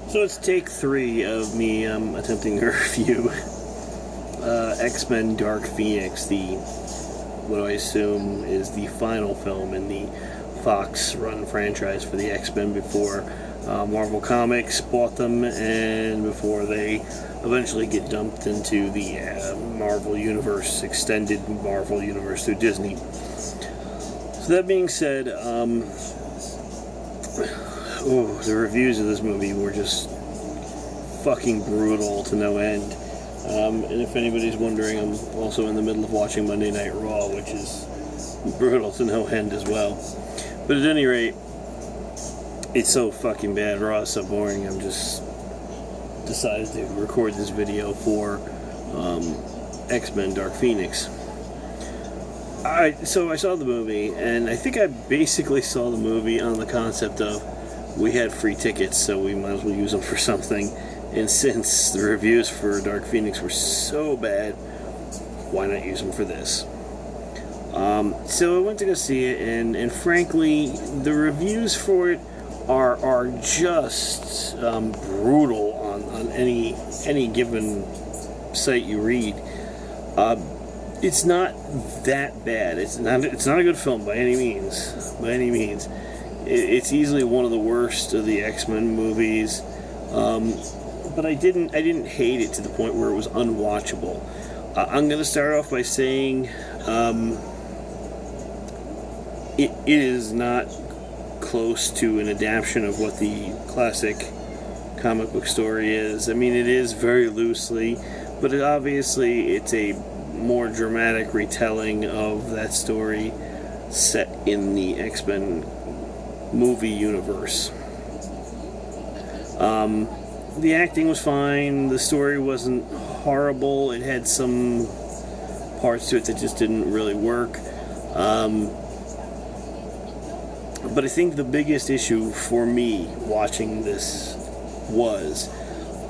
So it's take 3 of me attempting to review X-Men Dark Phoenix, what I assume is the final film in the Fox-run franchise for the X-Men before Marvel Comics bought them and before they eventually get dumped into the Marvel Universe, extended Marvel Universe through Disney. So that being said, the reviews of this movie were just fucking brutal to no end. And if anybody's wondering, I'm also in the middle of watching Monday Night Raw, which is brutal to no end as well. But at any rate, it's so fucking bad. Raw is so boring. I'm just decided to record this video for X-Men Dark Phoenix. So I saw the movie, and I think I basically saw the movie on the concept of we had free tickets, so we might as well use them for something. And since the reviews for Dark Phoenix were so bad, why not use them for this? So I went to go see it, and frankly, the reviews for it are just brutal on any given site you read. It's not that bad. It's not a good film by any means. It's easily one of the worst of the X-Men movies. But I didn't hate it to the point where it was unwatchable. I'm going to start off by saying it is not close to an adaptation of what the classic comic book story is. I mean, it is very loosely, but obviously it's a more dramatic retelling of that story set in the X-Men movie universe. The acting was fine. The story wasn't horrible. It had some parts to it that just didn't really work. But I think the biggest issue for me watching this was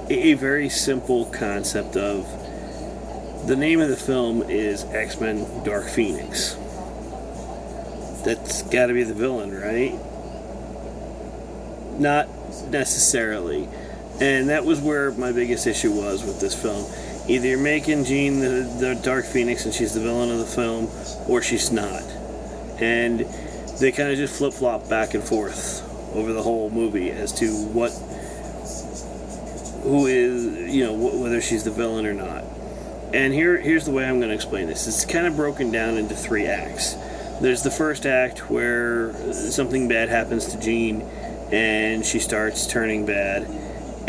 a very simple concept of the name of the film is X-Men Dark Phoenix. That's got to be the villain, right? Not necessarily. And that was where my biggest issue was with this film. Either you're making Jean the Dark Phoenix and she's the villain of the film, or she's not. And they kind of just flip-flop back and forth over the whole movie as to who is, whether she's the villain or not. And here's the way I'm going to explain this. It's kind of broken down into 3 acts. There's the first act where something bad happens to Jean and she starts turning bad.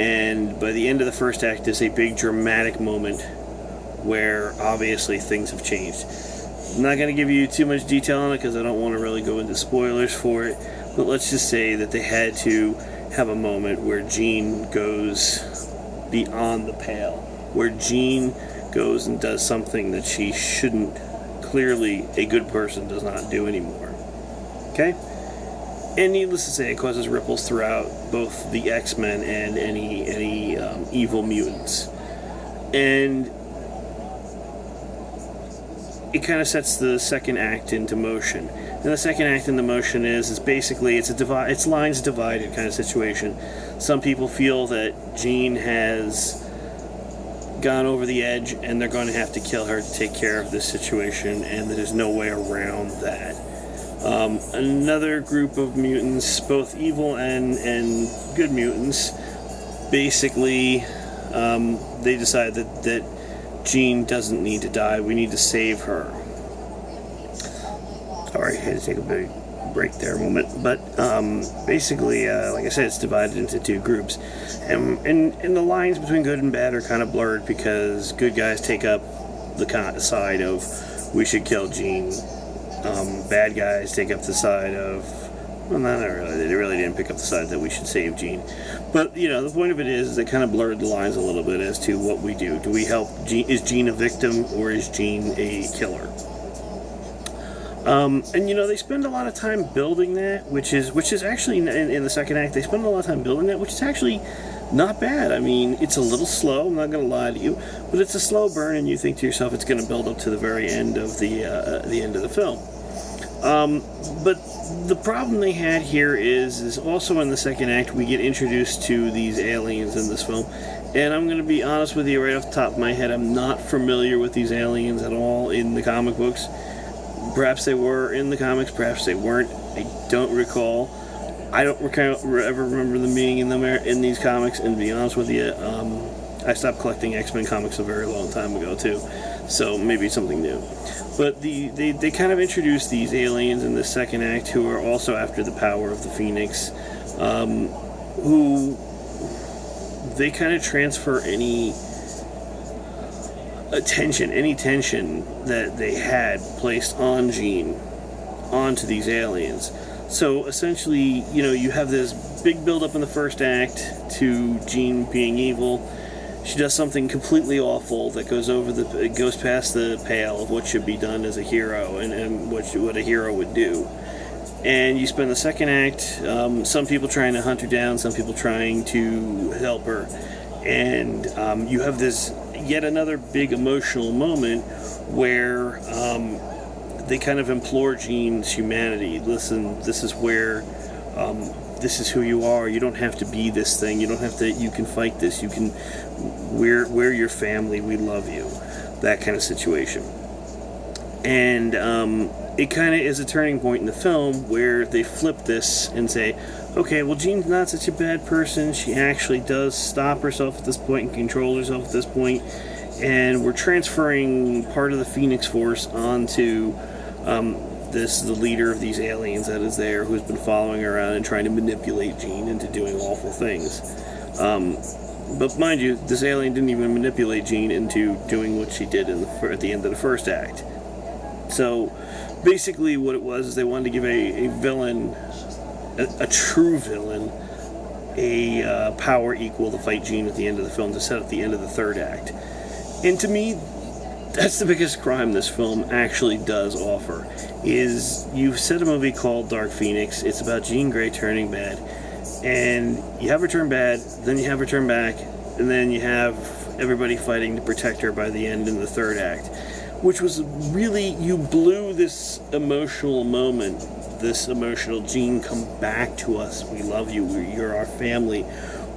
And by the end of the first act is a big dramatic moment where obviously things have changed. I'm not going to give you too much detail on it because I don't want to really go into spoilers for it, but let's just say that they had to have a moment where Jean goes beyond the pale, where Jean goes and does something that she shouldn't, clearly a good person does not do anymore. Okay? And needless to say, it causes ripples throughout both the X-Men and any evil mutants. And it kind of sets the second act into motion. And the second act into motion is basically it's lines divided kind of situation. Some people feel that Jean has gone over the edge and they're going to have to kill her to take care of this situation, and that there's no way around that. Another group of mutants, both evil and good mutants, basically they decide that Jean doesn't need to die. We need to save her. Sorry, I had to take a big break there a moment. But basically, like I said, it's divided into 2 groups. And the lines between good and bad are kind of blurred because good guys take up the side of we should kill Jean. Bad guys take up the side of, well, not really. They really didn't pick up the side that we should save Jean. But, the point of it is they kind of blurred the lines a little bit as to what we do. Do we help Jean? Is Jean a victim or is Jean a killer? And, they spend a lot of time building that, which is actually, in the second act, they spend a lot of time building that, which is actually not bad. I mean, it's a little slow, I'm not going to lie to you, but it's a slow burn, and you think to yourself it's going to build up to the very end of the end of the film. But The problem they had here is also in the second act we get introduced to these aliens in this film, and I'm going to be honest with you right off the top of my head, I'm not familiar with these aliens at all in the comic books. Perhaps they were in the comics, perhaps they weren't. I don't recall. I don't ever remember them being in these comics, and to be honest with you, I stopped collecting X-Men comics a very long time ago too, so maybe it's something new. But they kind of introduced these aliens in the second act who are also after the power of the Phoenix, who they kind of transfer any tension that they had placed on Jean onto these aliens. So essentially, you have this big build-up in the first act to Jean being evil. She does something completely awful that goes past the pale of what should be done as a hero and what a hero would do. And you spend the second act, some people trying to hunt her down, some people trying to help her. And you have this yet another big emotional moment where they kind of implore Jean's humanity. Listen, this is where... this is who you are. You don't have to be this thing. You can fight this. You can, we're your family. We love you. That kind of situation. And it kind of is a turning point in the film where they flip this and say, okay, well, Jean's not such a bad person. She actually does stop herself at this point and control herself at this point. And we're transferring part of the Phoenix Force onto the leader of these aliens that is there, who's been following her around and trying to manipulate Jean into doing awful things. But mind you, this alien didn't even manipulate Jean into doing what she did at the end of the first act. So basically what it was is they wanted to give a villain, a true villain, a power equal to fight Jean at the end of the film to set up the end of the third act. And to me, that's the biggest crime this film actually does offer, is you've set a movie called Dark Phoenix. It's about Jean Grey turning bad, and you have her turn bad, then you have her turn back, and then you have everybody fighting to protect her by the end in the third act, which was really, you blew this emotional moment, this emotional Jean, come back to us, we love you, you're our family,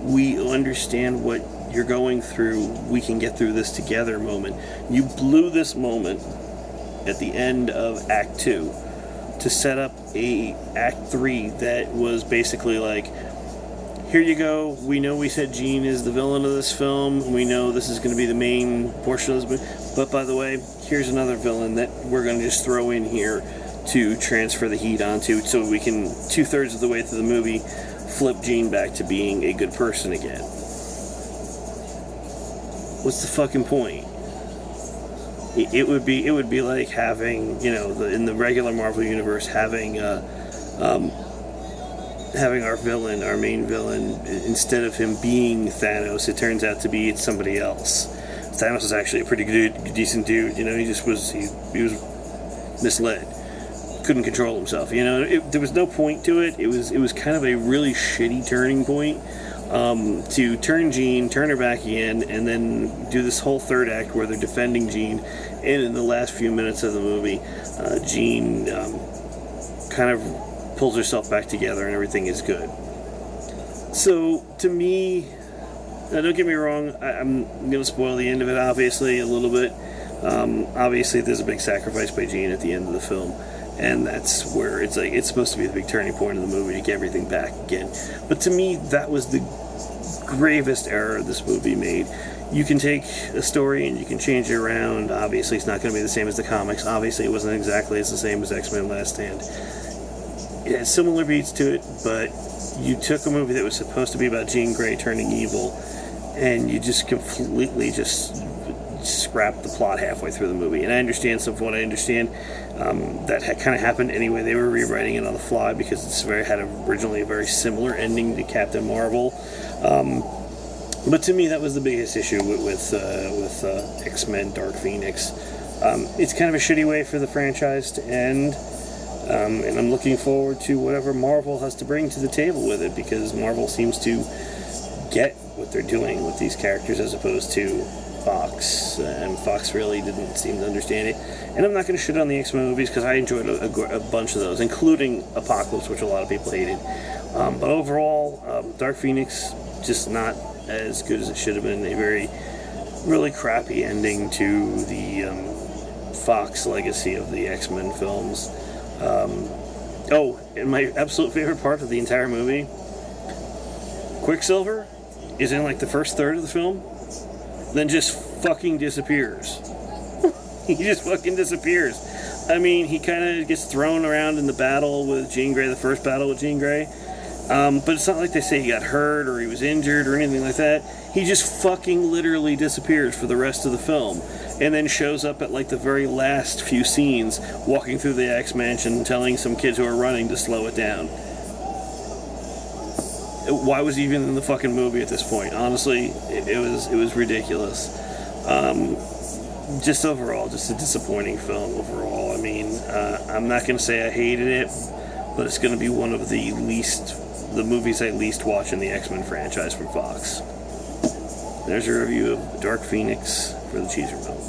we understand what you're going through, we can get through this together moment. You blew this moment at the end of Act 2 to set up a Act 3 that was basically like, here you go, we know we said Jean is the villain of this film, we know this is going to be the main portion of this movie, but by the way, here's another villain that we're going to just throw in here to transfer the heat onto, so we can, 2/3 of the way through the movie, flip Jean back to being a good person again. What's the fucking point? It would be like having, in the regular Marvel universe, having our villain, our main villain, instead of him being Thanos, it turns out to be somebody else. Thanos is actually a pretty good, decent dude. He just was he was misled, couldn't control himself. There was no point to it. It was kind of a really shitty turning point. To turn Jean, turn her back again, and then do this whole third act where they're defending Jean, and in the last few minutes of the movie, Jean kind of pulls herself back together and everything is good. So, to me, now don't get me wrong, I'm going to spoil the end of it, obviously, a little bit. Obviously, there's a big sacrifice by Jean at the end of the film. And that's where it's supposed to be the big turning point of the movie to get everything back again. But to me, that was the gravest error this movie made. You can take a story and you can change it around. Obviously, it's not going to be the same as the comics. Obviously, it wasn't exactly the same as X-Men Last Stand. It has similar beats to it, but you took a movie that was supposed to be about Jean Grey turning evil, and you just completely scrapped the plot halfway through the movie. And I understand some of what I understand. That kind of happened anyway. They were rewriting it on the fly because had originally a very similar ending to Captain Marvel. But to me, that was the biggest issue with X-Men Dark Phoenix. It's kind of a shitty way for the franchise to end. And I'm looking forward to whatever Marvel has to bring to the table with it, because Marvel seems to get what they're doing with these characters as opposed to Fox, and Fox really didn't seem to understand it. And I'm not going to shit on the X-Men movies because I enjoyed a bunch of those, including Apocalypse, which a lot of people hated. But overall, Dark Phoenix, just not as good as it should have been. A really crappy ending to the Fox legacy of the X-Men films. And my absolute favorite part of the entire movie, Quicksilver is in like the first third of the film, then just fucking disappears. He just fucking disappears. I mean, he kind of gets thrown around in the battle with Jean Grey, the first battle with Jean Grey. But it's not like they say he got hurt or he was injured or anything like that. He just fucking literally disappears for the rest of the film. And then shows up at like the very last few scenes, walking through the X-Mansion, telling some kids who are running to slow it down. Why was he even in the fucking movie at this point? Honestly, it was ridiculous. Just overall, just a disappointing film overall. I mean, I'm not going to say I hated it, but it's going to be one of the movies I least watch in the X-Men franchise from Fox. There's a review of Dark Phoenix for the Cheeser Mill.